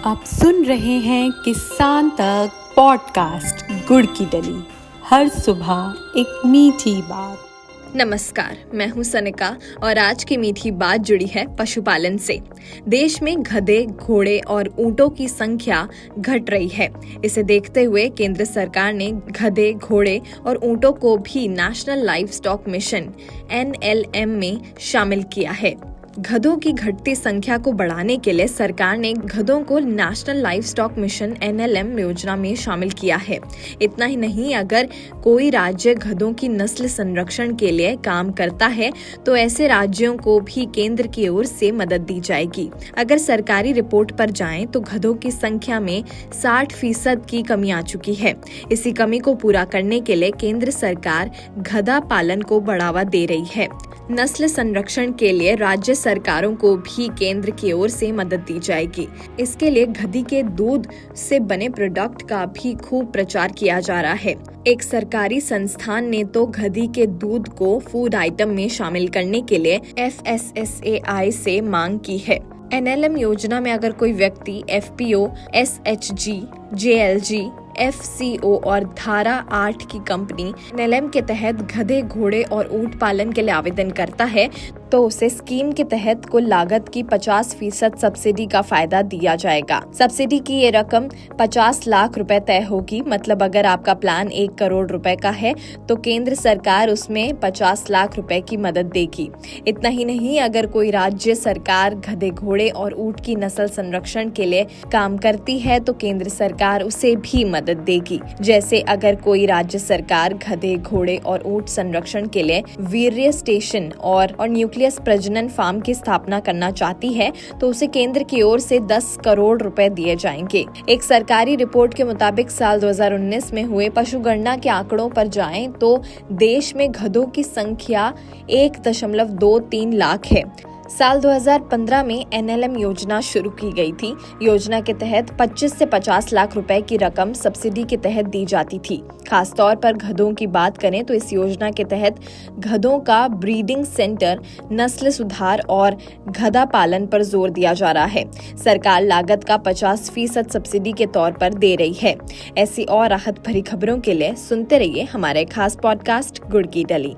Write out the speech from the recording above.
आप सुन रहे हैं किसान तक पॉडकास्ट गुड़ की डली। हर सुबह एक मीठी बात। नमस्कार, मैं हूं सनिका और आज की मीठी बात जुड़ी है पशुपालन से। देश में गधे, घोड़े और ऊंटों की संख्या घट रही है। इसे देखते हुए केंद्र सरकार ने गधे, घोड़े और ऊंटों को भी national live stock mission NLM में शामिल किया है। गधों की घटती संख्या को बढ़ाने के लिए सरकार ने गधों को national live stock mission NLM योजना में शामिल किया है। इतना ही नहीं, अगर कोई राज्य गधों की नस्ल संरक्षण के लिए काम करता है तो ऐसे राज्यों को भी केंद्र की ओर से मदद दी जाएगी। अगर सरकारी रिपोर्ट पर जाएं तो गधों की संख्या में 60% की कमी आ चुकी है। इसी कमी को पूरा करने के लिए केंद्र सरकार गधा पालन को बढ़ावा दे रही है। नस्ल संरक्षण के लिए राज्य सरकारों को भी केंद्र की ओर से मदद दी जाएगी। इसके लिए गधी के दूध से बने प्रोडक्ट का भी खूब प्रचार किया जा रहा है। एक सरकारी संस्थान ने तो गधी के दूध को फूड आइटम में शामिल करने के लिए FSSAI से मांग की है। NLM योजना में अगर कोई व्यक्ति FPO, SHG, JLG, FCO और धारा 8 की कंपनी NLM के तहत गधे, घोड़े और ऊंट पालन के लिए आवेदन करता है तो उसे स्कीम के तहत कुल लागत की 50% सब्सिडी का फायदा दिया जाएगा। सब्सिडी की ये रकम 50 लाख रुपए तय होगी। मतलब अगर आपका प्लान 1 करोड़ रुपए का है तो केंद्र सरकार उसमें 50 लाख रुपए की मदद देगी। इतना ही नहीं, अगर कोई राज्य सरकार गधे, घोड़े और ऊंट की नस्ल संरक्षण के लिए काम करती है तो केंद्र सरकार उसे भी मदद देगी। जैसे अगर कोई राज्य सरकार गधे, घोड़े और ऊंट संरक्षण के लिए वीर्य स्टेशन और न्यूक्लियस प्रजनन फार्म की स्थापना करना चाहती है तो उसे केंद्र की ओर से 10 करोड़ रुपए दिए जाएंगे। एक सरकारी रिपोर्ट के मुताबिक साल 2019 में हुए पशुगणना के आंकड़ों पर जाएं तो देश में गधों की संख्या 1.23 लाख है। साल 2015 में NLM योजना शुरू की गई थी। योजना के तहत 25 से 50 लाख रुपए की रकम सब्सिडी के तहत दी जाती थी। खासतौर पर गधों की बात करें तो इस योजना के तहत गधों का ब्रीडिंग सेंटर, नस्ल सुधार और गधा पालन पर जोर दिया जा रहा है। सरकार लागत का 50% सब्सिडी के तौर पर दे रही है। ऐसी और राहत भरी खबरों के लिए सुनते रहिए हमारे खास पॉडकास्ट गुड़ की डली।